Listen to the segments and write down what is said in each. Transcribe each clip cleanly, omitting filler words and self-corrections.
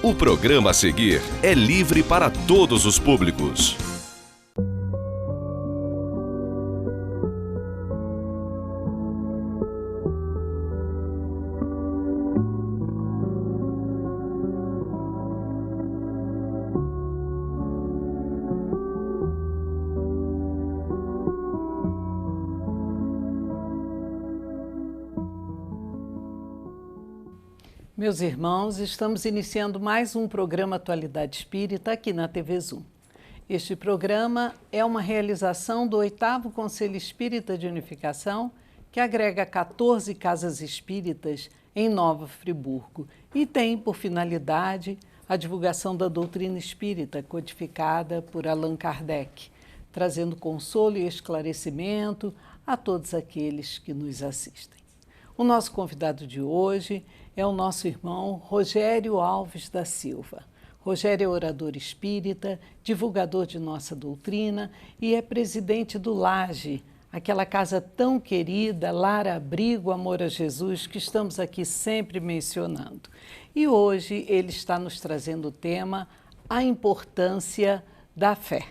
O programa a seguir é livre para todos os públicos. Meus irmãos, estamos iniciando mais um programa Atualidade Espírita aqui na TV Zoom. Este programa é uma realização do 8º Conselho Espírita de Unificação, que agrega 14 casas espíritas em Nova Friburgo e tem por finalidade a divulgação da doutrina espírita codificada por Allan Kardec, trazendo consolo e esclarecimento a todos aqueles que nos assistem. O nosso convidado de hoje é o nosso irmão Rogério Alves da Silva. Rogério é orador espírita, divulgador de nossa doutrina e é presidente do Laje, aquela casa tão querida, lar, abrigo, amor a Jesus, que estamos aqui sempre mencionando. E hoje ele está nos trazendo o tema A Importância da Fé.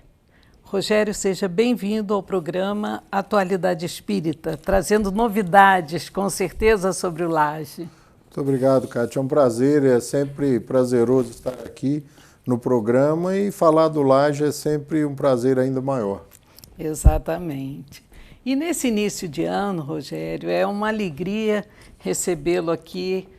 Rogério, seja bem-vindo ao programa Atualidade Espírita, trazendo novidades, com certeza, sobre o Laje. Muito obrigado, Cátia. É um prazer, é sempre prazeroso estar aqui no programa e falar do Laje é sempre um prazer ainda maior. Exatamente. E nesse início de ano, Rogério, é uma alegria recebê-lo aqui,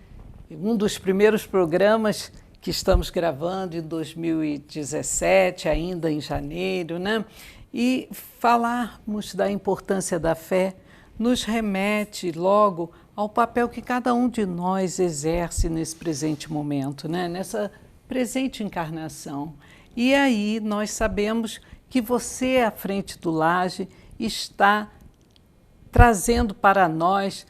um dos primeiros programas que estamos gravando em 2017, ainda em janeiro, né? E falarmos da importância da fé nos remete logo ao papel que cada um de nós exerce nesse presente momento, né? Nessa presente encarnação. E aí nós sabemos que você, à frente do Laje, está trazendo para nós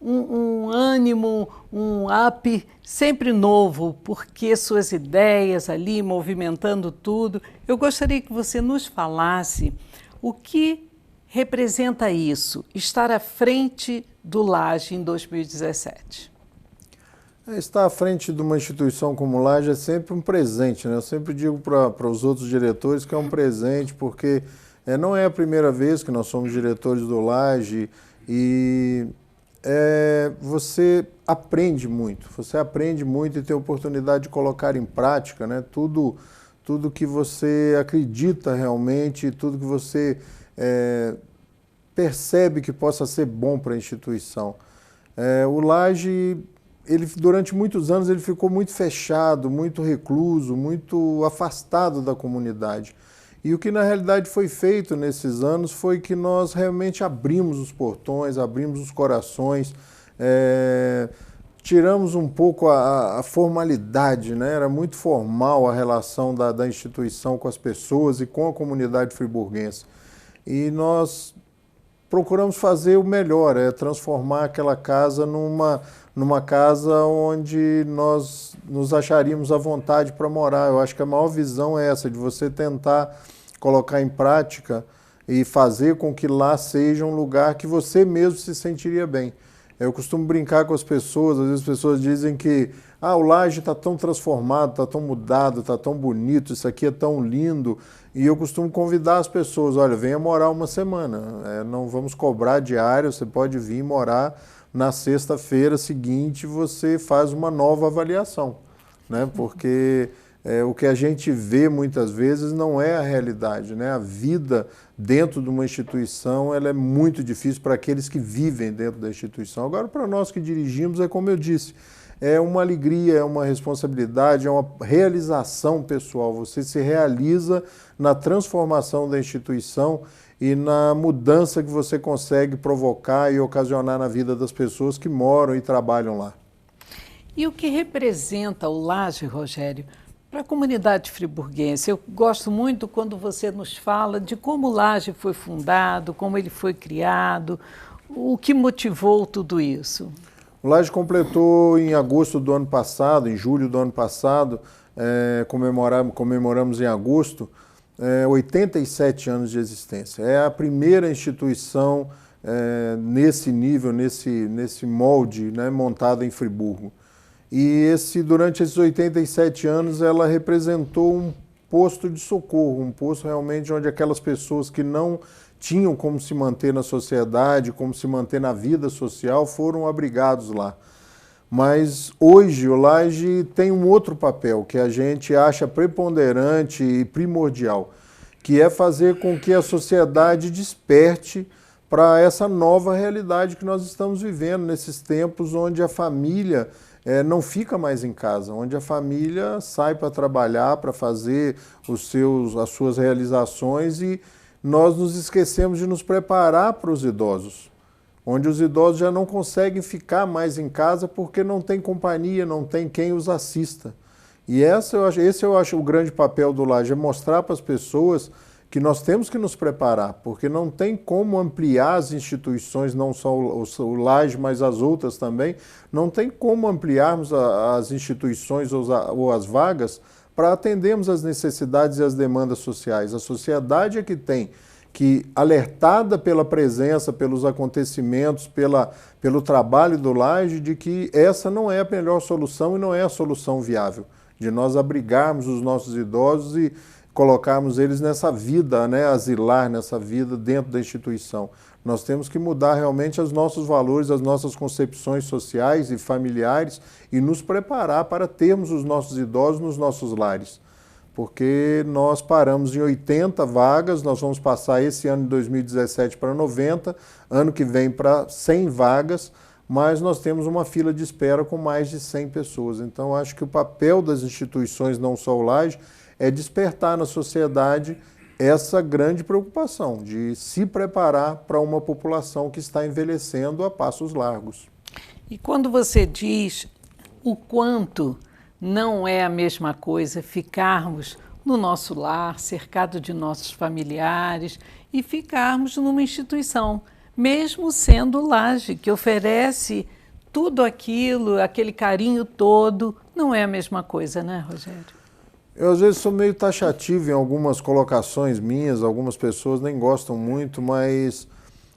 um ânimo, um up sempre novo, porque suas ideias ali, movimentando tudo. Eu gostaria que você nos falasse o que representa isso, estar à frente do Laje em 2017. Estar à frente de uma instituição como o Laje é sempre um presente, né? Eu sempre digo para os outros diretores que é um presente, porque não é a primeira vez que nós somos diretores do Laje e você aprende muito e tem a oportunidade de colocar em prática, né? Tudo que você acredita realmente, tudo que você percebe que possa ser bom para a instituição. O Laje, durante muitos anos, ele ficou muito fechado, muito recluso, muito afastado da comunidade. E o que na realidade foi feito nesses anos foi que nós realmente abrimos os portões, abrimos os corações, tiramos um pouco a formalidade, né? Era muito formal a relação da instituição com as pessoas e com a comunidade friburguense. E nós procuramos fazer o melhor, transformar aquela casa numa casa onde nós nos acharíamos à vontade para morar. Eu acho que a maior visão é essa, de você tentar colocar em prática e fazer com que lá seja um lugar que você mesmo se sentiria bem. Eu costumo brincar com as pessoas, às vezes as pessoas dizem que o Laje está tão transformado, está tão mudado, está tão bonito, isso aqui é tão lindo. E eu costumo convidar as pessoas, olha, venha morar uma semana, não vamos cobrar diária, você pode vir morar na sexta-feira seguinte, você faz uma nova avaliação, né? Porque o que a gente vê muitas vezes não é a realidade, né? A vida dentro de uma instituição ela é muito difícil para aqueles que vivem dentro da instituição. Agora, para nós que dirigimos, é como eu disse, é uma alegria, é uma responsabilidade, é uma realização pessoal. Você se realiza na transformação da instituição e na mudança que você consegue provocar e ocasionar na vida das pessoas que moram e trabalham lá. E o que representa o Laje, Rogério, para a comunidade friburguense? Eu gosto muito quando você nos fala de como o Laje foi fundado, como ele foi criado, o que motivou tudo isso. O Laje completou em agosto do ano passado, em julho do ano passado, comemoramos em agosto, 87 anos de existência. É a primeira instituição nesse nível, nesse molde, né, montada em Friburgo. E durante esses 87 anos ela representou um posto de socorro, um posto realmente onde aquelas pessoas que não tinham como se manter na sociedade, como se manter na vida social, foram abrigados lá. Mas hoje o Laje tem um outro papel que a gente acha preponderante e primordial, que é fazer com que a sociedade desperte para essa nova realidade que nós estamos vivendo nesses tempos onde a família não fica mais em casa, onde a família sai para trabalhar, para fazer as suas realizações e nós nos esquecemos de nos preparar para os idosos, onde os idosos já não conseguem ficar mais em casa porque não tem companhia, não tem quem os assista. E esse eu acho o grande papel do Laje, é mostrar para as pessoas que nós temos que nos preparar, porque não tem como ampliar as instituições, não só o Laje, mas as outras também, não tem como ampliarmos as instituições ou as vagas para atendermos as necessidades e as demandas sociais. A sociedade é que tem que, alertada pela presença, pelos acontecimentos, pelo trabalho do Laje, de que essa não é a melhor solução e não é a solução viável, de nós abrigarmos os nossos idosos e colocarmos eles nessa vida, né, asilar, nessa vida dentro da instituição. Nós temos que mudar realmente os nossos valores, as nossas concepções sociais e familiares e nos preparar para termos os nossos idosos nos nossos lares. Porque nós paramos em 80 vagas, nós vamos passar esse ano de 2017 para 90, ano que vem para 100 vagas, mas nós temos uma fila de espera com mais de 100 pessoas. Então, acho que o papel das instituições, não só o Laje, é despertar na sociedade essa grande preocupação de se preparar para uma população que está envelhecendo a passos largos. E quando você diz o quanto não é a mesma coisa ficarmos no nosso lar, cercado de nossos familiares, e ficarmos numa instituição, mesmo sendo o Laje, que oferece tudo aquilo, aquele carinho todo, não é a mesma coisa, né, Rogério? Eu, às vezes, sou meio taxativo em algumas colocações minhas, algumas pessoas nem gostam muito, mas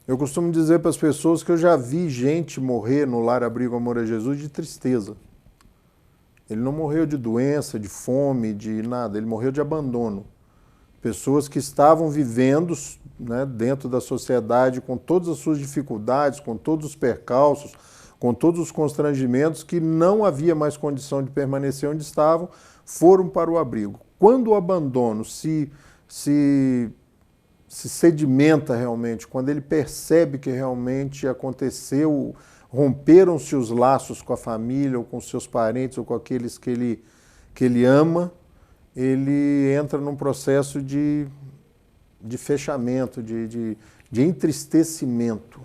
eu costumo dizer para as pessoas que eu já vi gente morrer no Lar Abrigo Amor a Jesus de tristeza. Ele não morreu de doença, de fome, de nada, ele morreu de abandono. Pessoas que estavam vivendo, né, dentro da sociedade com todas as suas dificuldades, com todos os percalços, com todos os constrangimentos, que não havia mais condição de permanecer onde estavam, foram para o abrigo. Quando o abandono se sedimenta realmente, quando ele percebe que realmente aconteceu, romperam-se os laços com a família, ou com seus parentes, ou com aqueles que ele ama, ele entra num processo de fechamento, de entristecimento.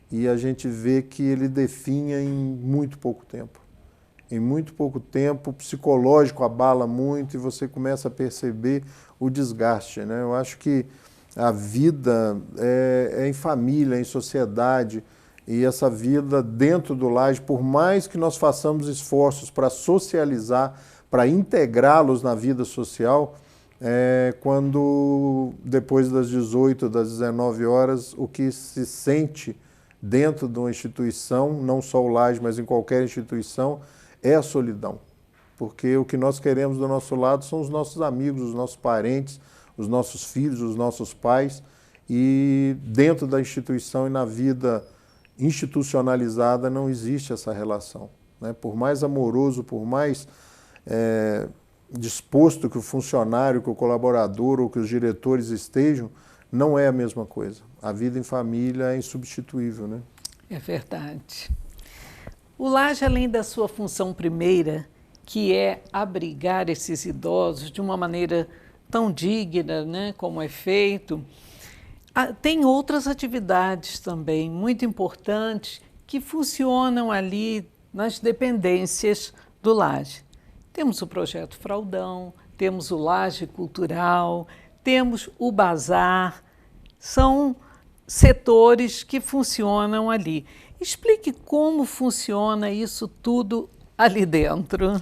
E a gente vê que ele definha em muito pouco tempo. Em muito pouco tempo, o psicológico abala muito e você começa a perceber o desgaste, né? Eu acho que a vida é em família, em sociedade, e essa vida dentro do Laje, por mais que nós façamos esforços para socializar, para integrá-los na vida social, quando depois das 18, das 19 horas, o que se sente dentro de uma instituição, não só o Laje, mas em qualquer instituição, é a solidão. Porque o que nós queremos do nosso lado são os nossos amigos, os nossos parentes, os nossos filhos, os nossos pais, e dentro da instituição e na vida institucionalizada não existe essa relação, né? Por mais amoroso, por mais disposto que o funcionário, que o colaborador ou que os diretores estejam, não é a mesma coisa. A vida em família é insubstituível, né? É verdade. O Laje, além da sua função primeira, que é abrigar esses idosos de uma maneira tão digna, né, como é feito, tem outras atividades também muito importantes que funcionam ali nas dependências do Laje. Temos o Projeto Fraldão, temos o Laje Cultural, temos o Bazar, são setores que funcionam ali. Explique como funciona isso tudo ali dentro.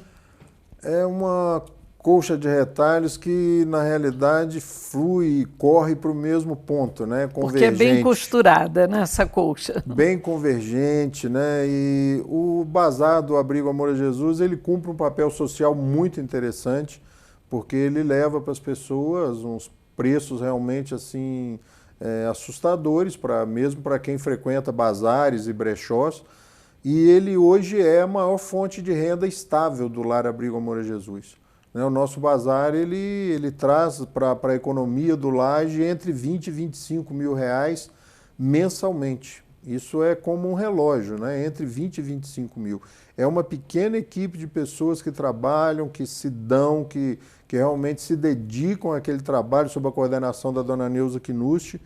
É uma colcha de retalhos que, na realidade, flui e corre para o mesmo ponto, né? Porque é bem costurada, né, essa colcha. Bem convergente, né? E o bazar do Abrigo Amor a Jesus, ele cumpre um papel social muito interessante, porque ele leva para as pessoas uns preços realmente assim assustadores, mesmo para quem frequenta bazares e brechós. E ele hoje é a maior fonte de renda estável do Lar Abrigo Amor a Jesus. O nosso bazar ele traz para a economia do Laje entre 20 e 25 mil reais mensalmente. Isso é como um relógio, né? Entre 20 e 25 mil. É uma pequena equipe de pessoas que trabalham, que se dão, que realmente se dedicam àquele trabalho sob a coordenação da dona Neuza Kinucci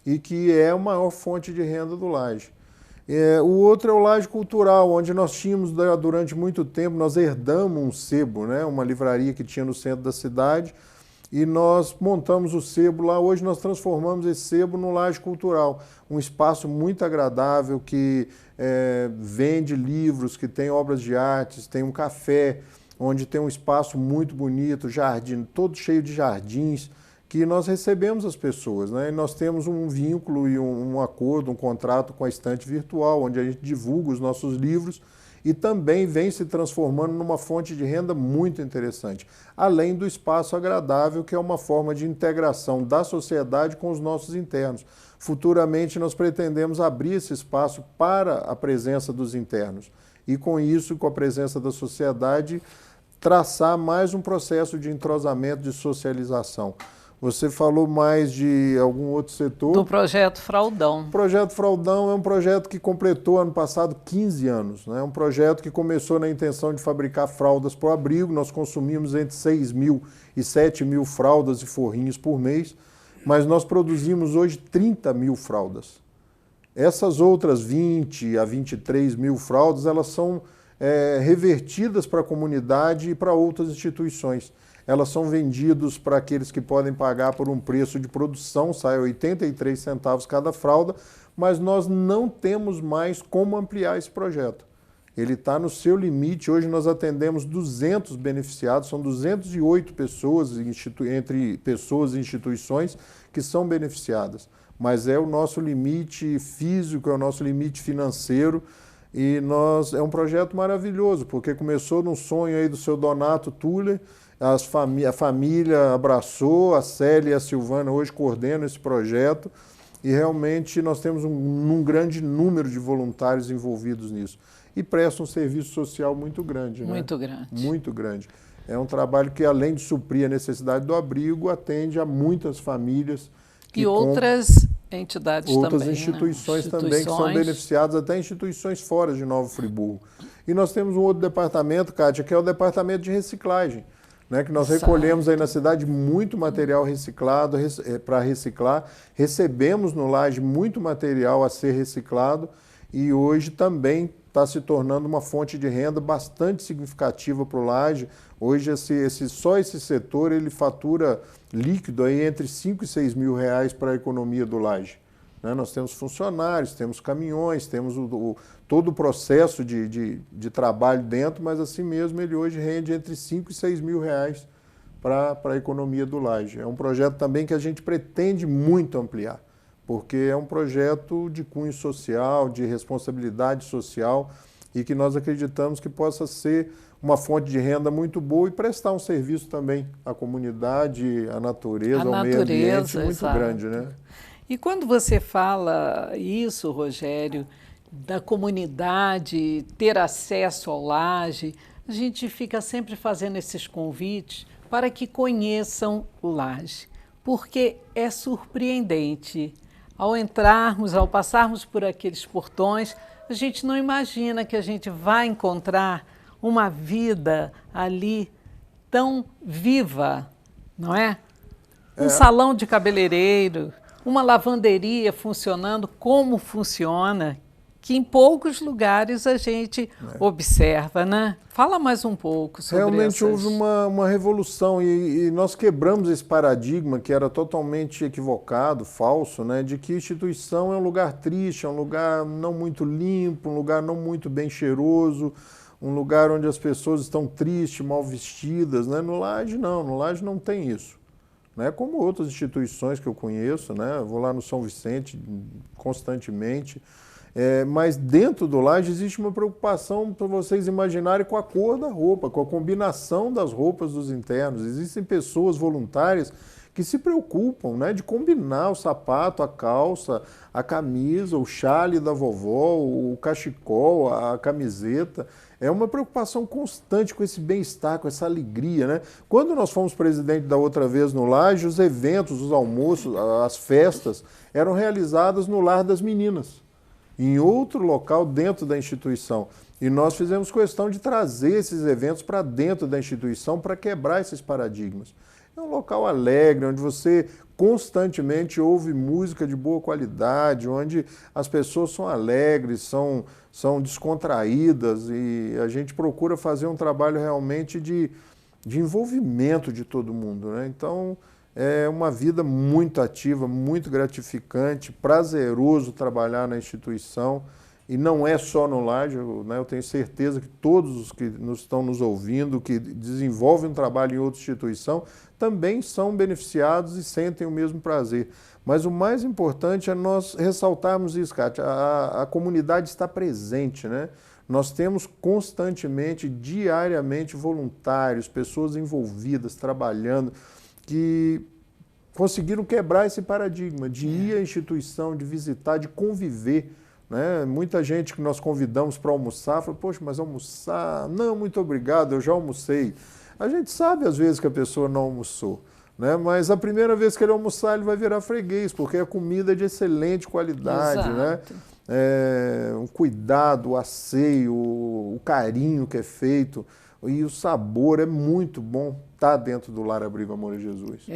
e que é a maior fonte de renda do Laje. O outro é o Laje Cultural, onde nós tínhamos durante muito tempo, nós herdamos um sebo, né? Uma livraria que tinha no centro da cidade, e nós montamos o sebo lá. Hoje nós transformamos esse sebo no Laje Cultural, um espaço muito agradável que vende livros, que tem obras de artes, tem um café, onde tem um espaço muito bonito, jardim, todo cheio de jardins, que nós recebemos as pessoas, né? E nós temos um vínculo e um acordo, um contrato com a estante virtual, onde a gente divulga os nossos livros e também vem se transformando numa fonte de renda muito interessante, além do espaço agradável, que é uma forma de integração da sociedade com os nossos internos. Futuramente nós pretendemos abrir esse espaço para a presença dos internos e com isso, com a presença da sociedade, traçar mais um processo de entrosamento, de socialização. Você falou mais de algum outro setor? Do Projeto Fraldão. O Projeto Fraldão é um projeto que completou ano passado 15 anos. É um projeto que começou na intenção de fabricar fraldas para o abrigo. Nós consumimos entre 6 mil e 7 mil fraldas e forrinhos por mês, mas nós produzimos hoje 30 mil fraldas. Essas outras 20 a 23 mil fraldas, elas são revertidas para a comunidade e para outras instituições. Elas são vendidas para aqueles que podem pagar por um preço de produção, sai 83 centavos cada fralda, mas nós não temos mais como ampliar esse projeto. Ele está no seu limite. Hoje nós atendemos 200 beneficiados, são 208 pessoas, entre pessoas e instituições, que são beneficiadas. Mas é o nosso limite físico, é o nosso limite financeiro, e é um projeto maravilhoso, porque começou num sonho aí do seu Donato Tuller. A família abraçou, a Célia e a Silvana hoje coordenam esse projeto e realmente nós temos um grande número de voluntários envolvidos nisso. E presta um serviço social muito grande. Muito grande. Muito grande. É um trabalho que, além de suprir a necessidade do abrigo, atende a muitas famílias. E outras entidades também. Outras instituições também que são beneficiadas, até instituições fora de Nova Friburgo. E nós temos um outro departamento, Kátia, que é o departamento de reciclagem. Que nós recolhemos aí na cidade muito material reciclado para reciclar, recebemos no Laje muito material a ser reciclado e hoje também está se tornando uma fonte de renda bastante significativa para o Laje. Hoje só esse setor ele fatura líquido aí entre 5 e 6 mil reais para a economia do Laje. Nós temos funcionários, temos caminhões, temos todo o processo de trabalho dentro, mas assim mesmo ele hoje rende entre 5 e 6 mil reais para a economia do Laje. É um projeto também que a gente pretende muito ampliar, porque é um projeto de cunho social, de responsabilidade social e que nós acreditamos que possa ser uma fonte de renda muito boa e prestar um serviço também à comunidade, à natureza, ao meio ambiente muito grande, né? E quando você fala isso, Rogério, da comunidade ter acesso ao Laje, a gente fica sempre fazendo esses convites para que conheçam o Laje, porque é surpreendente. Ao entrarmos, ao passarmos por aqueles portões, a gente não imagina que a gente vai encontrar uma vida ali tão viva, não é? Um salão de cabeleireiro, uma lavanderia funcionando como funciona, que em poucos lugares a gente observa, né? Fala mais um pouco sobre isso. Realmente houve uma revolução e nós quebramos esse paradigma que era totalmente equivocado, falso, né? De que instituição é um lugar triste, é um lugar não muito limpo, um lugar não muito bem cheiroso, um lugar onde as pessoas estão tristes, mal vestidas, né? No Laje não, no Laje não tem isso. Né? Como outras instituições que eu conheço, né? Eu vou lá no São Vicente constantemente, mas dentro do Laje existe uma preocupação para vocês imaginarem com a cor da roupa, com a combinação das roupas dos internos. Existem pessoas voluntárias que se preocupam, né, de combinar o sapato, a calça, a camisa, o chale da vovó, o cachecol, a camiseta. É uma preocupação constante com esse bem-estar, com essa alegria, né? Quando nós fomos presidente da outra vez no Laje, os eventos, os almoços, as festas eram realizadas no Lar das Meninas, em outro local dentro da instituição. E nós fizemos questão de trazer esses eventos para dentro da instituição para quebrar esses paradigmas. É um local alegre, onde você constantemente ouve música de boa qualidade, onde as pessoas são alegres, são descontraídas, e a gente procura fazer um trabalho realmente de envolvimento de todo mundo, né? Então, é uma vida muito ativa, muito gratificante, prazeroso trabalhar na instituição. E não é só no Laje, né? Eu tenho certeza que todos os que estão nos ouvindo, que desenvolvem um trabalho em outra instituição, também são beneficiados e sentem o mesmo prazer. Mas o mais importante é nós ressaltarmos isso, Kátia, a comunidade está presente, né? Nós temos constantemente, diariamente, voluntários, pessoas envolvidas, trabalhando, que conseguiram quebrar esse paradigma de ir à instituição, de visitar, de conviver. Né? Muita gente que nós convidamos para almoçar fala, poxa, mas almoçar? Não, muito obrigado, eu já almocei. A gente sabe às vezes que a pessoa não almoçou, né? Mas a primeira vez que ele almoçar, ele vai virar freguês, porque a comida é de excelente qualidade, né? Um cuidado, o asseio, o carinho que é feito, e o sabor é muito bom. Está dentro do Lar Abrigo Amor a Jesus.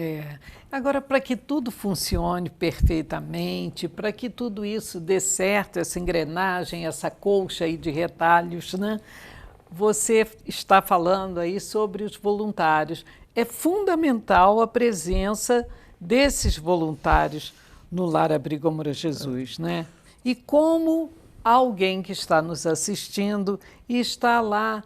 Agora, para que tudo funcione perfeitamente, para que tudo isso dê certo, essa engrenagem, essa colcha aí de retalhos, né? Você está falando aí sobre os voluntários. É fundamental a presença desses voluntários no Lar Abrigo Amor a Jesus, né? E como alguém que está nos assistindo e está lá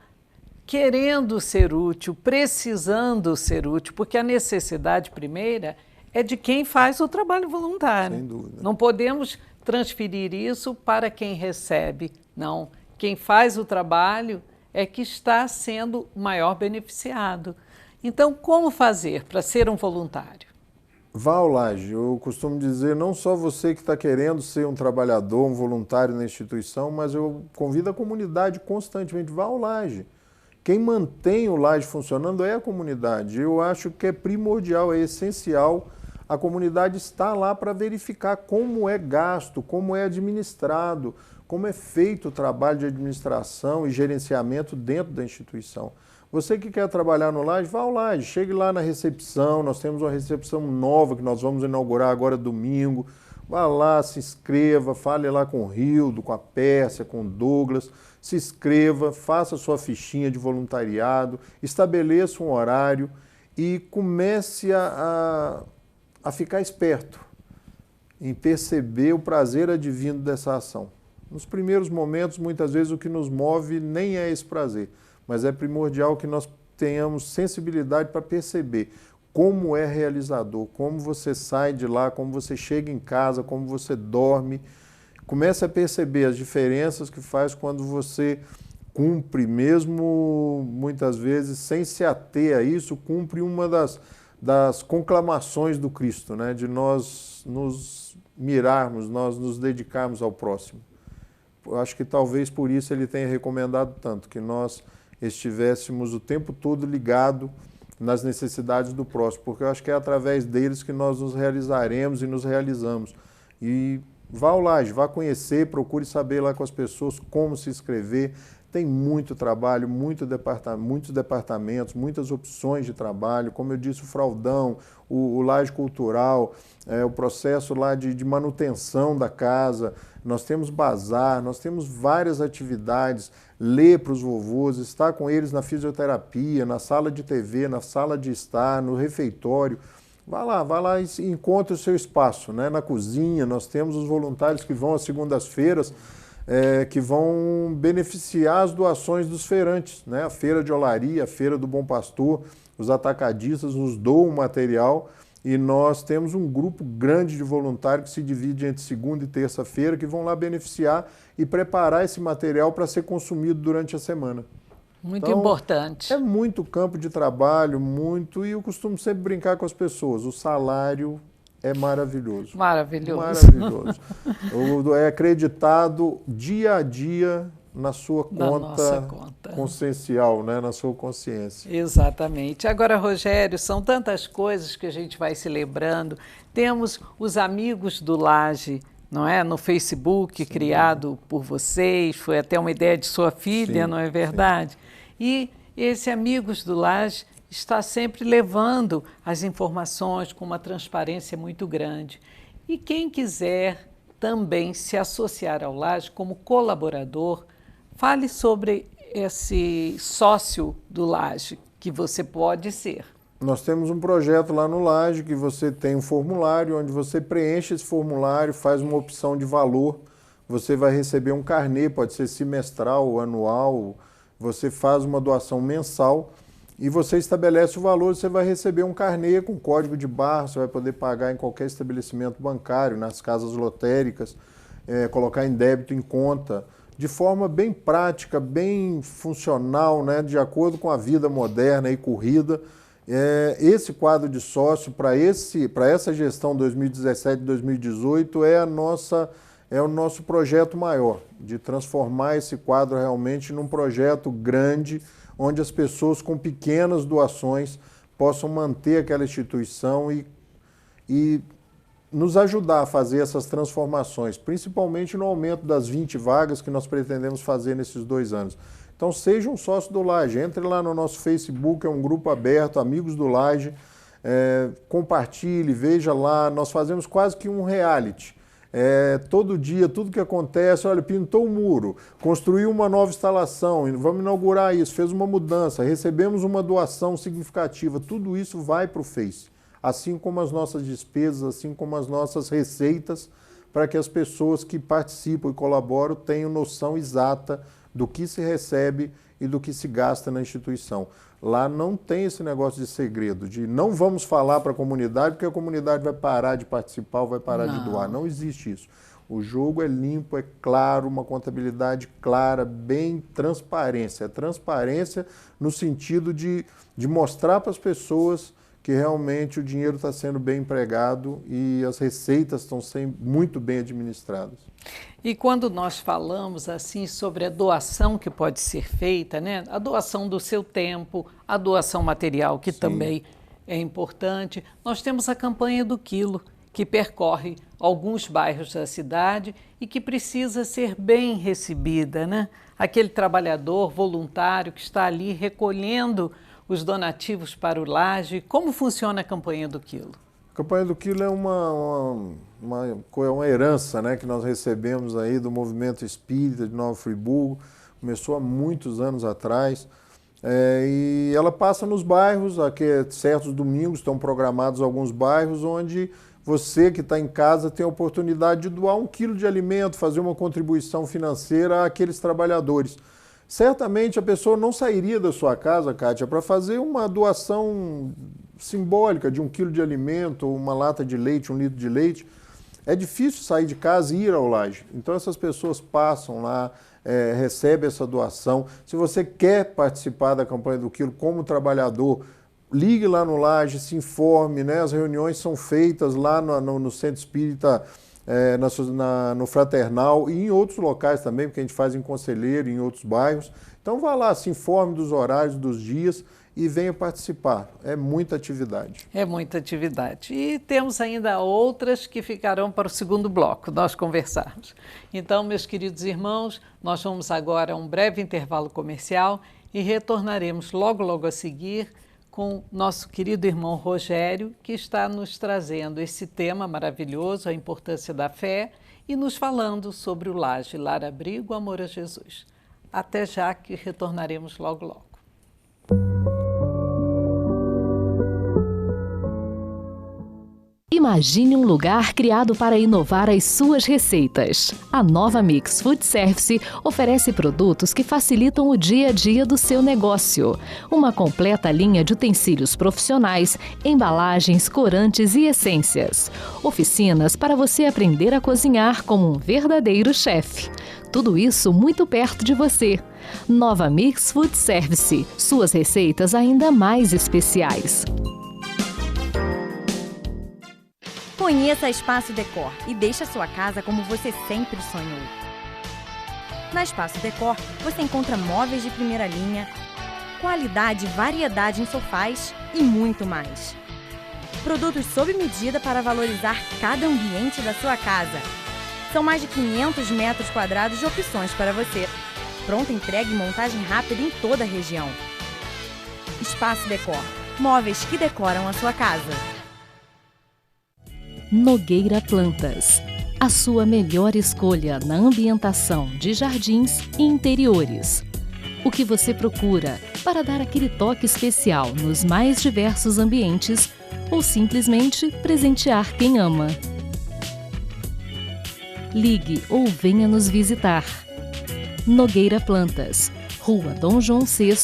querendo ser útil, precisando ser útil, porque a necessidade primeira é de quem faz o trabalho voluntário. Sem dúvida. Não podemos transferir isso para quem recebe, não. Quem faz o trabalho é que está sendo o maior beneficiado. Então, como fazer para ser um voluntário? Vá ao Laje. Eu costumo dizer, não só você que está querendo ser um trabalhador, um voluntário na instituição, mas eu convido a comunidade constantemente, vá ao Laje. Quem mantém o Laje funcionando é a comunidade. Eu acho que é primordial, é essencial a comunidade estar lá para verificar como é gasto, como é administrado, como é feito o trabalho de administração e gerenciamento dentro da instituição. Você que quer trabalhar no Laje, vá ao Laje, chegue lá na recepção, nós temos uma recepção nova que nós vamos inaugurar agora domingo. Vá lá, se inscreva, fale lá com o Rildo, com a Pérsia, com o Douglas, se inscreva, faça sua fichinha de voluntariado, estabeleça um horário e comece a ficar esperto em perceber o prazer advindo dessa ação. Nos primeiros momentos, muitas vezes, o que nos move nem é esse prazer, mas é primordial que nós tenhamos sensibilidade para perceber como é realizador, como você sai de lá, como você chega em casa, como você dorme. Comece a perceber as diferenças que faz quando você cumpre, mesmo muitas vezes sem se ater a isso, cumpre uma das conclamações do Cristo, né? De nós nos mirarmos, nós nos dedicarmos ao próximo. Eu acho que talvez por isso ele tenha recomendado tanto, que nós estivéssemos o tempo todo ligado nas necessidades do próximo, porque eu acho que é através deles que nós nos realizaremos e nos realizamos. E vá ao Laje, vá conhecer, procure saber lá com as pessoas como se inscrever. Tem muito trabalho, muitos departamentos, muitas opções de trabalho, como eu disse, o fraldão, o Laje cultural, o processo lá de manutenção da casa. Nós temos bazar, nós temos várias atividades, ler para os vovôs, estar com eles na fisioterapia, na sala de TV, na sala de estar, no refeitório. Vá lá e encontre o seu espaço, né? Na cozinha, nós temos os voluntários que vão às segundas-feiras que vão beneficiar as doações dos feirantes, né? A Feira de Olaria, a Feira do Bom Pastor, os atacadistas nos doam material e nós temos um grupo grande de voluntários que se divide entre segunda e terça-feira que vão lá beneficiar e preparar esse material para ser consumido durante a semana. Muito então, importante. É muito campo de trabalho, muito, e eu costumo sempre brincar com as pessoas, o salário é maravilhoso. Maravilhoso. Maravilhoso. É acreditado dia a dia na sua conta consciencial, né? Na sua consciência. Exatamente. Agora, Rogério, são tantas coisas que a gente vai se lembrando. Temos os Amigos do Laje, não é? No Facebook, sim, criado por vocês, foi até uma ideia de sua filha, sim, não é verdade? Sim. E esse Amigos do Laje está sempre levando as informações com uma transparência muito grande. E quem quiser também se associar ao Laje como colaborador, fale sobre esse sócio do Laje que você pode ser. Nós temos um projeto lá no Laje que você tem um formulário onde você preenche esse formulário, faz uma opção de valor, você vai receber um carnê, pode ser semestral ou anual, você faz uma doação mensal e você estabelece o valor, você vai receber um carnê com código de barra, você vai poder pagar em qualquer estabelecimento bancário, nas casas lotéricas, colocar em débito em conta, de forma bem prática, bem funcional, né, de acordo com a vida moderna e corrida. Esse quadro de sócio para essa gestão 2017-2018 é o nosso projeto maior, de transformar esse quadro realmente num projeto grande, onde as pessoas com pequenas doações possam manter aquela instituição e nos ajudar a fazer essas transformações, principalmente no aumento das 20 vagas que nós pretendemos fazer nesses 2 anos. Então seja um sócio do Laje, entre lá no nosso Facebook, é um grupo aberto, Amigos do Laje, compartilhe, veja lá, nós fazemos quase que um reality. Todo dia, tudo que acontece, olha, pintou um muro, construiu uma nova instalação, vamos inaugurar isso, fez uma mudança, recebemos uma doação significativa, tudo isso vai para o Face, assim como as nossas despesas, assim como as nossas receitas, para que as pessoas que participam e colaboram tenham noção exata do que se recebe e do que se gasta na instituição. Lá não tem esse negócio de segredo, de não vamos falar para a comunidade porque a comunidade vai parar de participar ou vai parar de doar. Não existe isso. O jogo é limpo, é claro, uma contabilidade clara, bem transparência. É transparência no sentido de mostrar para as pessoas que realmente o dinheiro está sendo bem empregado e as receitas estão sendo muito bem administradas. E quando nós falamos assim sobre a doação que pode ser feita, né? A doação do seu tempo, a doação material, que sim, também é importante, nós temos a campanha do quilo, que percorre alguns bairros da cidade e que precisa ser bem recebida, né? Aquele trabalhador voluntário que está ali recolhendo os donativos para o Laje. Como funciona a campanha do quilo? A campanha do quilo é uma herança, né, que nós recebemos aí do movimento espírita de Nova Friburgo, começou há muitos anos atrás, e ela passa nos bairros, aqui certos domingos estão programados alguns bairros onde você que está em casa tem a oportunidade de doar 1 quilo de alimento, fazer uma contribuição financeira àqueles trabalhadores. Certamente a pessoa não sairia da sua casa, Kátia, para fazer uma doação simbólica de 1 quilo de alimento, ou uma lata de leite, 1 litro de leite. É difícil sair de casa e ir ao Laje. Então essas pessoas passam lá, recebem essa doação. Se você quer participar da campanha do quilo como trabalhador, ligue lá no Laje, se informe, né? As reuniões são feitas lá no Centro Espírita, no Fraternal e em outros locais também, porque a gente faz em Conselheiro, em outros bairros. Então vá lá, se informe dos horários, dos dias e venha participar. É muita atividade. É muita atividade. E temos ainda outras que ficarão para o segundo bloco, nós conversarmos. Então, meus queridos irmãos, nós vamos agora a um breve intervalo comercial e retornaremos logo a seguir com nosso querido irmão Rogério, que está nos trazendo esse tema maravilhoso, a importância da fé, e nos falando sobre o Laje, Lar Abrigo, Amor a Jesus. Até já, que retornaremos logo. Imagine um lugar criado para inovar as suas receitas. A Nova Mix Food Service oferece produtos que facilitam o dia a dia do seu negócio. Uma completa linha de utensílios profissionais, embalagens, corantes e essências. Oficinas para você aprender a cozinhar como um verdadeiro chefe. Tudo isso muito perto de você. Nova Mix Food Service. Suas receitas ainda mais especiais. Conheça a Espaço Decor e deixe a sua casa como você sempre sonhou. Na Espaço Decor, você encontra móveis de primeira linha, qualidade e variedade em sofás e muito mais. Produtos sob medida para valorizar cada ambiente da sua casa. São mais de 500 metros quadrados de opções para você. Pronta entrega e montagem rápida em toda a região. Espaço Decor. Móveis que decoram a sua casa. Nogueira Plantas. A sua melhor escolha na ambientação de jardins e interiores. O que você procura para dar aquele toque especial nos mais diversos ambientes ou simplesmente presentear quem ama. Ligue ou venha nos visitar. Nogueira Plantas, Rua Dom João VI,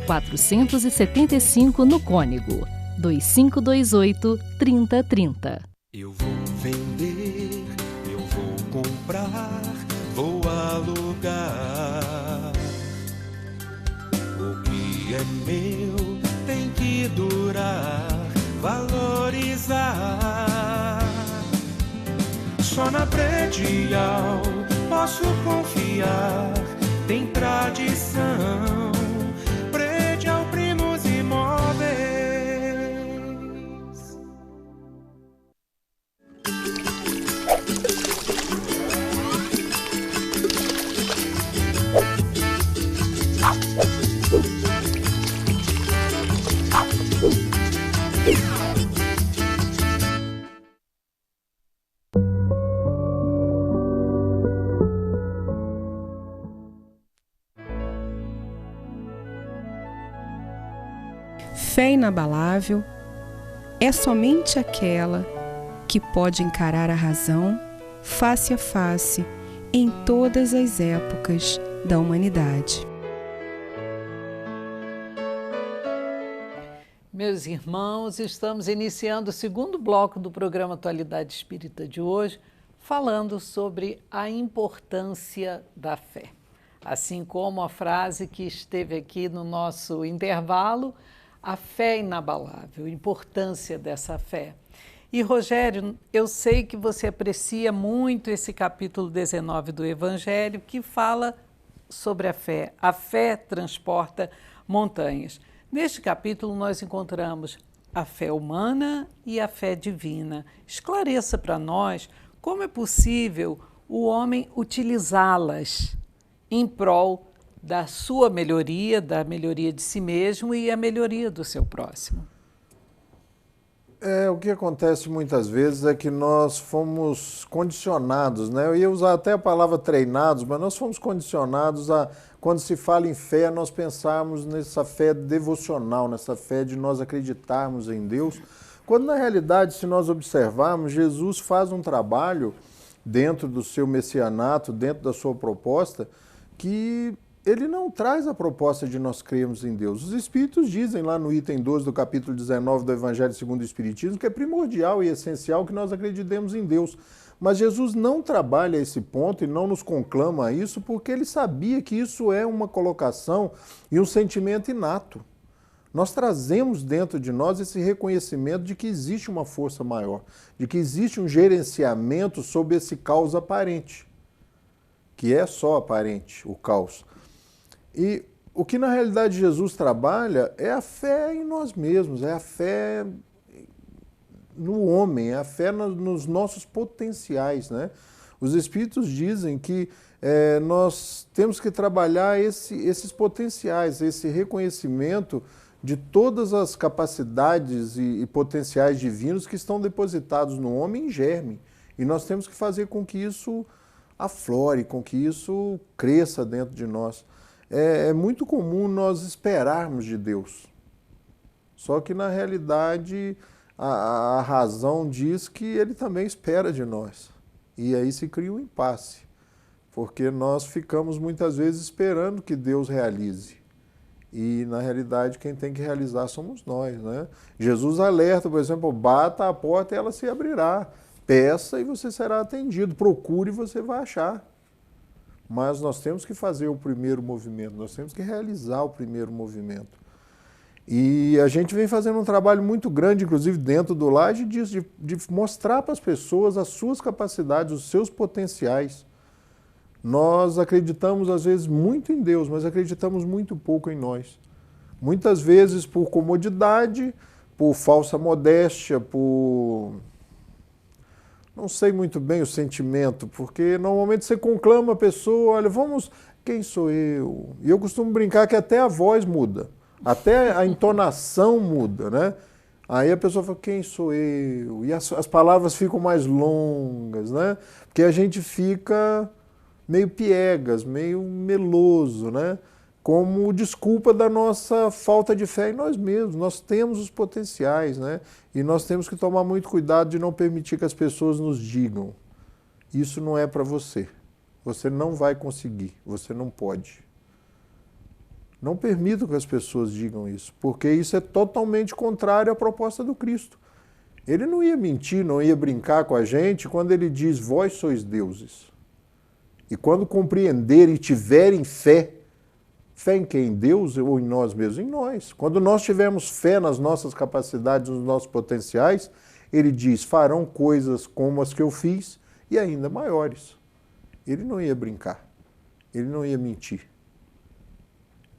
475 no Cônego, 2528-3030. Eu vou vender, eu vou comprar, vou alugar. O que é meu tem que durar, valorizar. Só na Predial posso confiar, tem tradição. Predial Primos Imóveis. Fé inabalável é somente aquela que pode encarar a razão face a face em todas as épocas da humanidade. Meus irmãos, estamos iniciando o segundo bloco do programa Atualidade Espírita de hoje, falando sobre a importância da fé. Assim como a frase que esteve aqui no nosso intervalo, a fé inabalável, a importância dessa fé. E, Rogério, eu sei que você aprecia muito esse capítulo 19 do Evangelho, que fala sobre a fé. A fé transporta montanhas. Neste capítulo, nós encontramos a fé humana e a fé divina. Esclareça para nós como é possível o homem utilizá-las em prol da sua melhoria, da melhoria de si mesmo e a melhoria do seu próximo. O que acontece muitas vezes é que nós fomos condicionados, né? Eu ia usar até a palavra treinados, mas nós fomos condicionados a, quando se fala em fé, nós pensarmos nessa fé devocional, nessa fé de nós acreditarmos em Deus, quando na realidade, se nós observarmos, Jesus faz um trabalho dentro do seu messianato, dentro da sua proposta, que ele não traz a proposta de nós crermos em Deus. Os Espíritos dizem lá no item 12 do capítulo 19 do Evangelho segundo o Espiritismo que é primordial e essencial que nós acreditemos em Deus. Mas Jesus não trabalha esse ponto e não nos conclama a isso porque ele sabia que isso é uma colocação e um sentimento inato. Nós trazemos dentro de nós esse reconhecimento de que existe uma força maior, de que existe um gerenciamento sobre esse caos aparente, que é só aparente, o caos. E o que na realidade Jesus trabalha é a fé em nós mesmos, é a fé no homem, é a fé nos nossos potenciais, né? Os Espíritos dizem que nós temos que trabalhar esses potenciais, esse reconhecimento de todas as capacidades e potenciais divinos que estão depositados no homem em germe. E nós temos que fazer com que isso aflore, com que isso cresça dentro de nós. É muito comum nós esperarmos de Deus. Só que, na realidade, a razão diz que ele também espera de nós. E aí se cria um impasse, porque nós ficamos muitas vezes esperando que Deus realize. E, na realidade, quem tem que realizar somos nós, né? Jesus alerta, por exemplo, bata a porta e ela se abrirá. Peça e você será atendido. Procure e você vai achar. Mas nós temos que fazer o primeiro movimento, nós temos que realizar o primeiro movimento. E a gente vem fazendo um trabalho muito grande, inclusive dentro do Laje, disso, de mostrar para as pessoas as suas capacidades, os seus potenciais. Nós acreditamos, às vezes, muito em Deus, mas acreditamos muito pouco em nós. Muitas vezes por comodidade, por falsa modéstia, por... não sei muito bem o sentimento, porque normalmente você conclama a pessoa, olha, vamos, quem sou eu? E eu costumo brincar que até a voz muda, até a entonação muda, né? Aí a pessoa fala, quem sou eu? E as palavras ficam mais longas, né? Porque a gente fica meio piegas, meio meloso, né? Como desculpa da nossa falta de fé em nós mesmos. Nós temos os potenciais, né? E nós temos que tomar muito cuidado de não permitir que as pessoas nos digam, isso não é para você, você não vai conseguir, você não pode. Não permita que as pessoas digam isso, porque isso é totalmente contrário à proposta do Cristo. Ele não ia mentir, não ia brincar com a gente quando ele diz, vós sois deuses. E quando compreenderem e tiverem fé, fé em quem? Em Deus ou em nós mesmos? Em nós. Quando nós tivermos fé nas nossas capacidades, nos nossos potenciais, ele diz, farão coisas como as que eu fiz e ainda maiores. Ele não ia brincar, ele não ia mentir.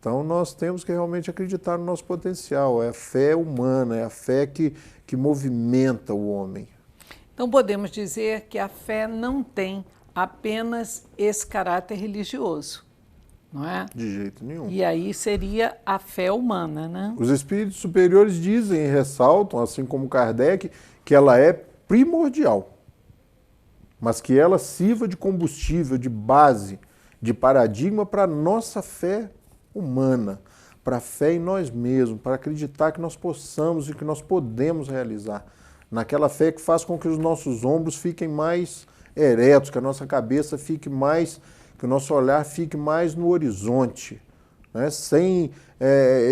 Então nós temos que realmente acreditar no nosso potencial, é a fé humana, é a fé que movimenta o homem. Então podemos dizer que a fé não tem apenas esse caráter religioso, não é? De jeito nenhum. E aí seria a fé humana, né? Os espíritos superiores dizem e ressaltam, assim como Kardec, que ela é primordial, mas que ela sirva de combustível, de base, de paradigma para a nossa fé humana, para a fé em nós mesmos, para acreditar que nós possamos e que nós podemos realizar. Naquela fé que faz com que os nossos ombros fiquem mais eretos, que a nossa cabeça fique mais, que o nosso olhar fique mais no horizonte, né? Sem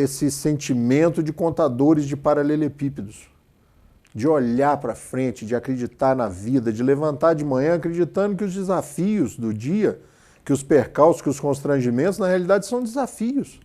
esse sentimento de contadores de paralelepípedos, de olhar para frente, de acreditar na vida, de levantar de manhã acreditando que os desafios do dia, que os percalços, que os constrangimentos, na realidade são desafios.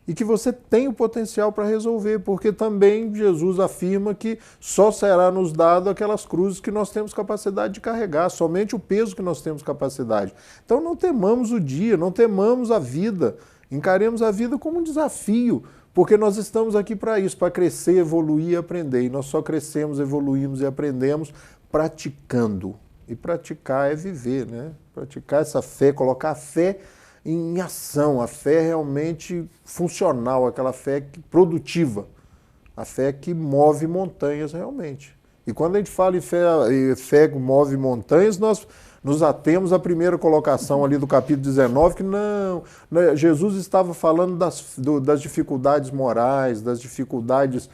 E que você tem o potencial para resolver, porque também Jesus afirma que só será nos dado aquelas cruzes que nós temos capacidade de carregar, somente o peso que nós temos capacidade. Então não temamos o dia, não temamos a vida, encaremos a vida como um desafio, porque nós estamos aqui para isso, para crescer, evoluir e aprender. E nós só crescemos, evoluímos e aprendemos praticando. E praticar é viver, né? Praticar essa fé, colocar a fé em ação, a fé realmente funcional, aquela fé produtiva, a fé que move montanhas realmente. E quando a gente fala em fé que move montanhas, nós nos atemos à primeira colocação ali do capítulo 19, que não, Jesus estava falando das dificuldades morais, das dificuldades,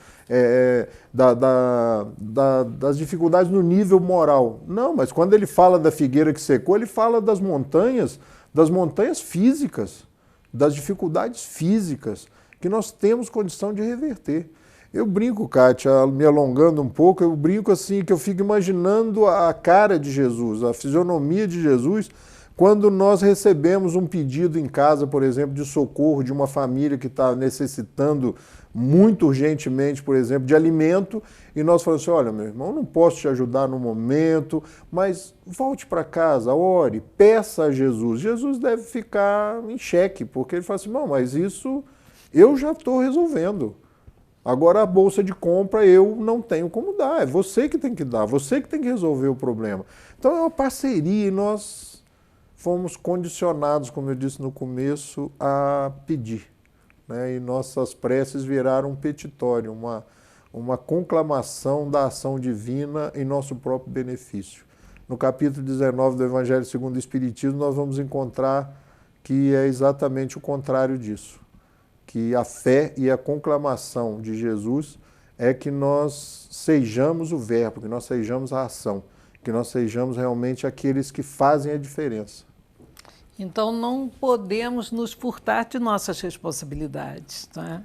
das dificuldades no nível moral. Não, mas quando ele fala da figueira que secou, ele fala das montanhas físicas, das dificuldades físicas, que nós temos condição de reverter. Eu brinco, Kátia, me alongando um pouco, eu brinco assim, que eu fico imaginando a cara de Jesus, a fisionomia de Jesus, quando nós recebemos um pedido em casa, por exemplo, de socorro de uma família que está necessitando muito urgentemente, por exemplo, de alimento, e nós falamos assim, olha, meu irmão, não posso te ajudar no momento, mas volte para casa, ore, peça a Jesus. Jesus deve ficar em xeque, porque ele fala assim, não, mas isso eu já estou resolvendo. Agora a bolsa de compra eu não tenho como dar, é você que tem que dar, você que tem que resolver o problema. Então é uma parceria e nós fomos condicionados, como eu disse no começo, a pedir. Né? E nossas preces viraram um petitório, uma conclamação da ação divina em nosso próprio benefício. No capítulo 19 do Evangelho segundo o Espiritismo, nós vamos encontrar que é exatamente o contrário disso. Que a fé e a conclamação de Jesus é que nós sejamos o verbo, que nós sejamos a ação, que nós sejamos realmente aqueles que fazem a diferença. Então não podemos nos furtar de nossas responsabilidades, não é?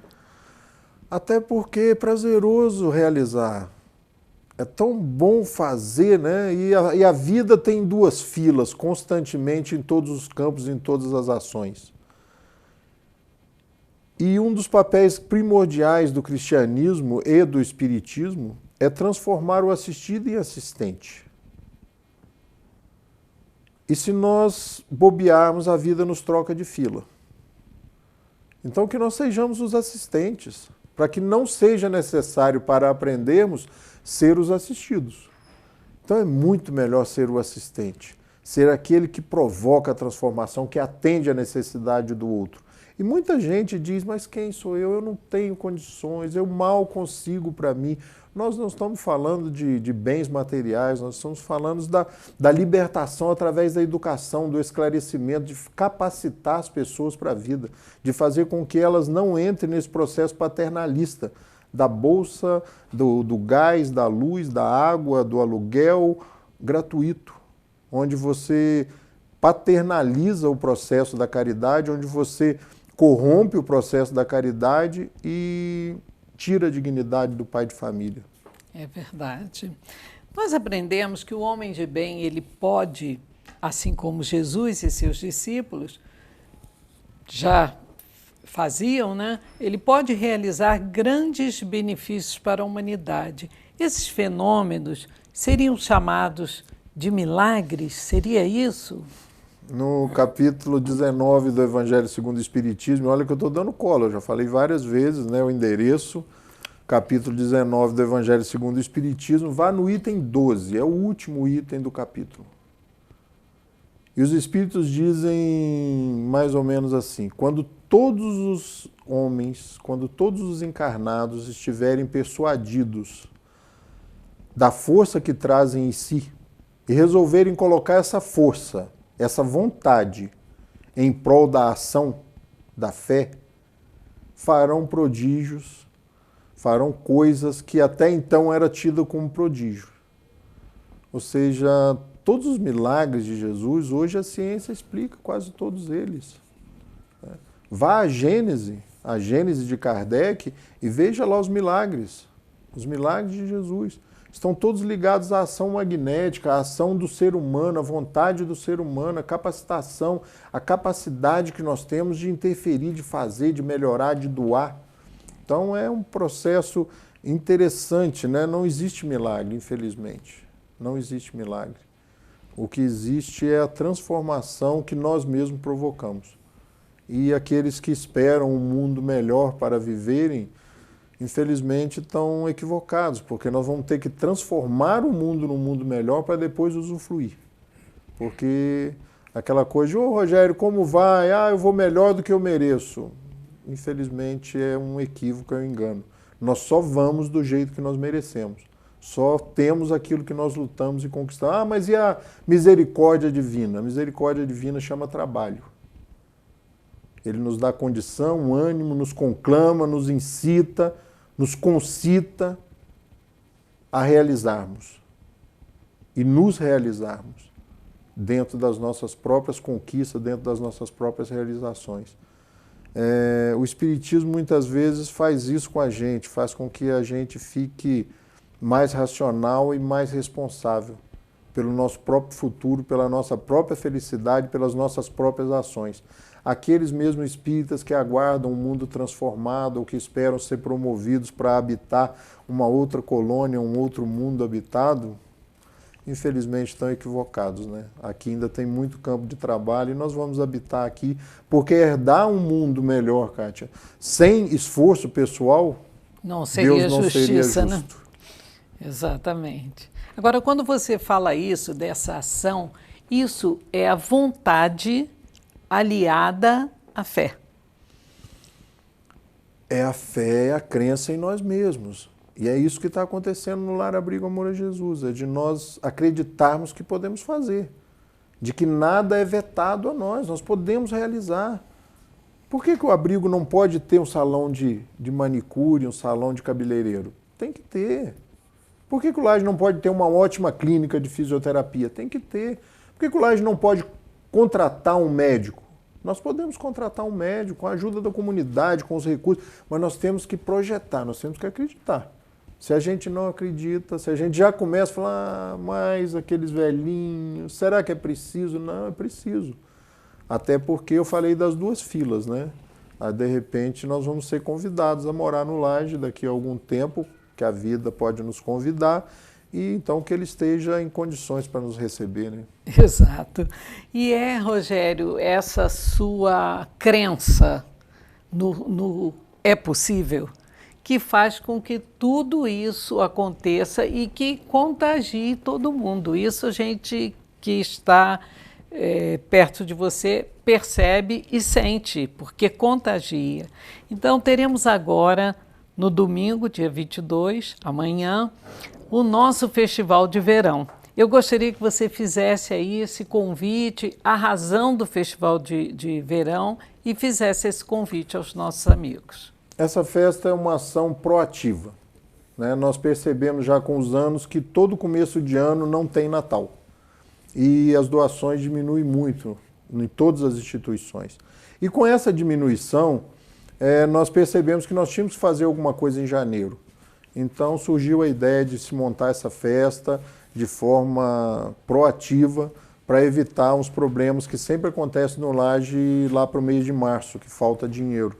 Até porque é prazeroso realizar. É tão bom fazer, né? E a vida tem duas filas constantemente em todos os campos, em todas as ações. E um dos papéis primordiais do cristianismo e do espiritismo é transformar o assistido em assistente. E se nós bobearmos, a vida nos troca de fila. Então que nós sejamos os assistentes, para que não seja necessário para aprendermos ser os assistidos. Então é muito melhor ser o assistente, ser aquele que provoca a transformação, que atende à necessidade do outro. E muita gente diz, mas quem sou eu? Eu não tenho condições, eu mal consigo para mim. Nós não estamos falando de bens materiais, nós estamos falando da libertação através da educação, do esclarecimento, de capacitar as pessoas para a vida, de fazer com que elas não entrem nesse processo paternalista da bolsa, do gás, da luz, da água, do aluguel gratuito, onde você paternaliza o processo da caridade, onde você corrompe o processo da caridade e tira a dignidade do pai de família. É verdade. Nós aprendemos que o homem de bem, ele pode, assim como Jesus e seus discípulos já faziam, né? Ele pode realizar grandes benefícios para a humanidade. Esses fenômenos seriam chamados de milagres? Seria isso? No capítulo 19 do Evangelho segundo o Espiritismo, olha que eu estou dando cola, eu já falei várias vezes, né, o endereço, capítulo 19 do Evangelho segundo o Espiritismo, vá no item 12, é o último item do capítulo. E os Espíritos dizem mais ou menos assim, quando todos os homens, quando todos os encarnados estiverem persuadidos da força que trazem em si e resolverem colocar essa força, essa vontade em prol da ação, da fé, farão prodígios, farão coisas que até então era tido como prodígio. Ou seja, todos os milagres de Jesus, hoje a ciência explica quase todos eles. Vá à Gênese de Kardec e veja lá os milagres de Jesus. Estão todos ligados à ação magnética, à ação do ser humano, à vontade do ser humano, à capacitação, à capacidade que nós temos de interferir, de fazer, de melhorar, de doar. Então é um processo interessante, né? Não existe milagre, infelizmente. Não existe milagre. O que existe é a transformação que nós mesmos provocamos. E aqueles que esperam um mundo melhor para viverem, infelizmente estão equivocados, porque nós vamos ter que transformar o mundo num mundo melhor para depois usufruir. Porque aquela coisa de, ô Rogério, como vai? Ah, eu vou melhor do que eu mereço. Infelizmente é um equívoco, é um engano. Nós só vamos do jeito que nós merecemos. Só temos aquilo que nós lutamos e conquistamos. Ah, mas e a misericórdia divina? A misericórdia divina chama trabalho. Ele nos dá condição, ânimo, nos conclama, nos incita, nos concita a realizarmos e nos realizarmos dentro das nossas próprias conquistas, dentro das nossas próprias realizações. O Espiritismo muitas vezes faz isso com a gente, faz com que a gente fique mais racional e mais responsável pelo nosso próprio futuro, pela nossa própria felicidade, pelas nossas próprias ações. Aqueles mesmos espíritas que aguardam um mundo transformado ou que esperam ser promovidos para habitar uma outra colônia, um outro mundo habitado, infelizmente estão equivocados, né? Aqui ainda tem muito campo de trabalho e nós vamos habitar aqui, porque herdar um mundo melhor, Kátia, sem esforço pessoal, não seria Deus não justiça, seria justo. Né? Exatamente. Agora, quando você fala isso, dessa ação, isso é a vontade aliada à fé. É a fé, é a crença em nós mesmos. E é isso que está acontecendo no Lar Abrigo Amor a Jesus, é de nós acreditarmos que podemos fazer, de que nada é vetado a nós podemos realizar. Por que o abrigo não pode ter um salão de manicure, um salão de cabeleireiro? Tem que ter. Por que o Laje não pode ter uma ótima clínica de fisioterapia? Tem que ter. Por que o Laje não pode contratar um médico? Nós podemos contratar um médico com a ajuda da comunidade, com os recursos, mas nós temos que projetar, nós temos que acreditar. Se a gente não acredita, se a gente já começa a falar, mas aqueles velhinhos, será que é preciso? Não, é preciso. Até porque eu falei das 2 filas, né? Aí, de repente, nós vamos ser convidados a morar no Laje daqui a algum tempo, que a vida pode nos convidar, e então que ele esteja em condições para nos receber, né? Exato. E Rogério, essa sua crença no é possível, que faz com que tudo isso aconteça e que contagie todo mundo. Isso a gente que está perto de você percebe e sente, porque contagia. Então teremos agora, no domingo, dia 22, amanhã, o nosso Festival de Verão. Eu gostaria que você fizesse aí esse convite, a razão do Festival de Verão, e fizesse esse convite aos nossos amigos. Essa festa é uma ação proativa, né? Nós percebemos já com os anos que todo começo de ano não tem Natal. E as doações diminuem muito em todas as instituições. E com essa diminuição, nós percebemos que nós tínhamos que fazer alguma coisa em janeiro. Então surgiu a ideia de se montar essa festa de forma proativa para evitar uns problemas que sempre acontecem no Laje lá para o mês de março, que falta dinheiro.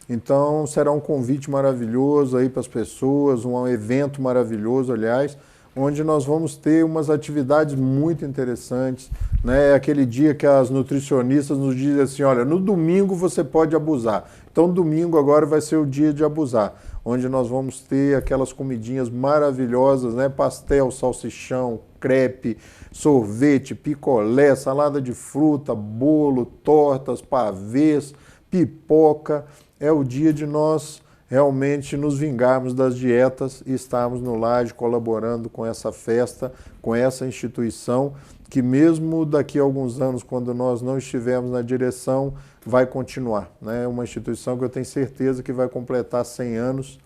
Então será um convite maravilhoso aí para as pessoas, um evento maravilhoso, aliás, onde nós vamos ter umas atividades muito interessantes, né? É aquele dia que as nutricionistas nos dizem assim, olha, no domingo você pode abusar. Então domingo agora vai ser o dia de abusar, onde nós vamos ter aquelas comidinhas maravilhosas, né? Pastel, salsichão, crepe, sorvete, picolé, salada de fruta, bolo, tortas, pavês, pipoca. É o dia de nós realmente nos vingarmos das dietas e estarmos no Laje colaborando com essa festa, com essa instituição, que mesmo daqui a alguns anos, quando nós não estivermos na direção, vai continuar, né? Uma instituição que eu tenho certeza que vai completar 100 anos,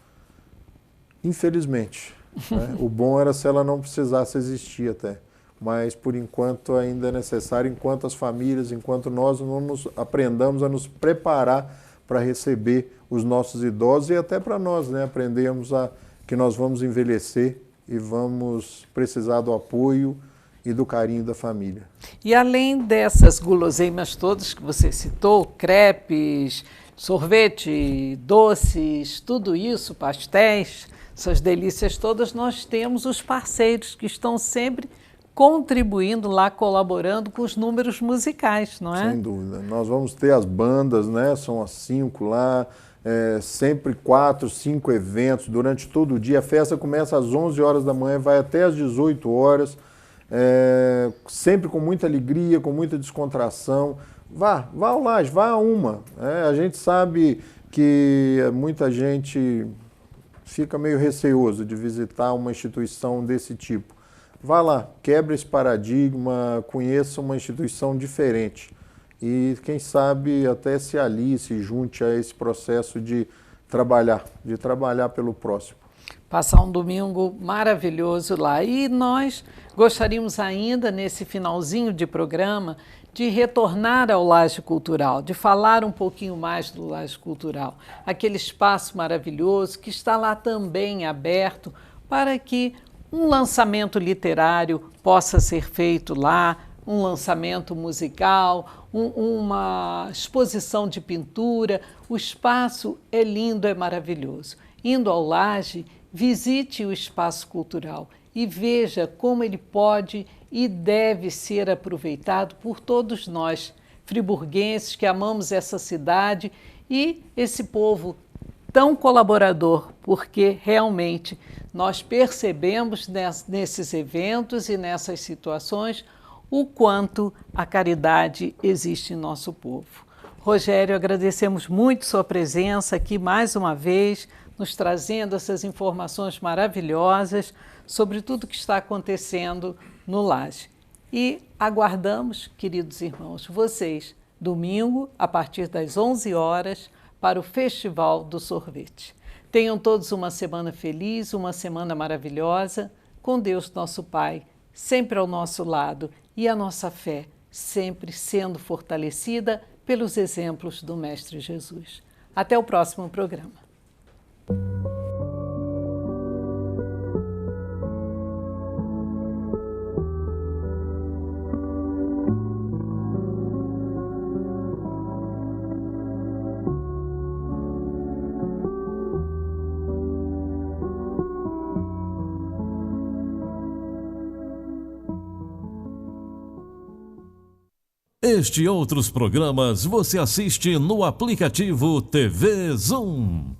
infelizmente. Né? O bom era se ela não precisasse existir até, mas por enquanto ainda é necessário, enquanto as famílias, enquanto nós não nos aprendamos a nos preparar para receber os nossos idosos e até para nós, né? Aprendemos que nós vamos envelhecer e vamos precisar do apoio e do carinho da família. E além dessas guloseimas todas que você citou, crepes, sorvete, doces, tudo isso, pastéis, essas delícias todas, nós temos os parceiros que estão sempre contribuindo lá, colaborando com os números musicais, não é? Sem dúvida. Nós vamos ter as bandas, né? São as 5 lá, sempre 4, 5 eventos durante todo o dia. A festa começa às 11 horas da manhã, vai até às 18 horas, sempre com muita alegria, com muita descontração. Vá ao Laje, vá a uma. A gente sabe que muita gente fica meio receoso de visitar uma instituição desse tipo. Vá lá, quebre esse paradigma, conheça uma instituição diferente e, quem sabe, até se alie, se junte a esse processo de trabalhar pelo próximo. Passar um domingo maravilhoso lá. E nós gostaríamos ainda, nesse finalzinho de programa, de retornar ao Laje Cultural, de falar um pouquinho mais do Laje Cultural, aquele espaço maravilhoso que está lá também aberto para que um lançamento literário possa ser feito lá, um lançamento musical, uma exposição de pintura. O espaço é lindo, é maravilhoso. Indo ao Laje, visite o espaço cultural e veja como ele pode e deve ser aproveitado por todos nós, friburguenses, que amamos essa cidade e esse povo tão colaborador, porque realmente nós percebemos nesses eventos e nessas situações o quanto a caridade existe em nosso povo. Rogério, agradecemos muito sua presença aqui mais uma vez, nos trazendo essas informações maravilhosas sobre tudo que está acontecendo no Laje. E aguardamos, queridos irmãos, vocês, domingo, a partir das 11 horas, para o Festival do Sorvete. Tenham todos uma semana feliz, uma semana maravilhosa, com Deus nosso Pai, sempre ao nosso lado, e a nossa fé sempre sendo fortalecida pelos exemplos do Mestre Jesus. Até o próximo programa. Este e outros programas você assiste no aplicativo TV Zoom.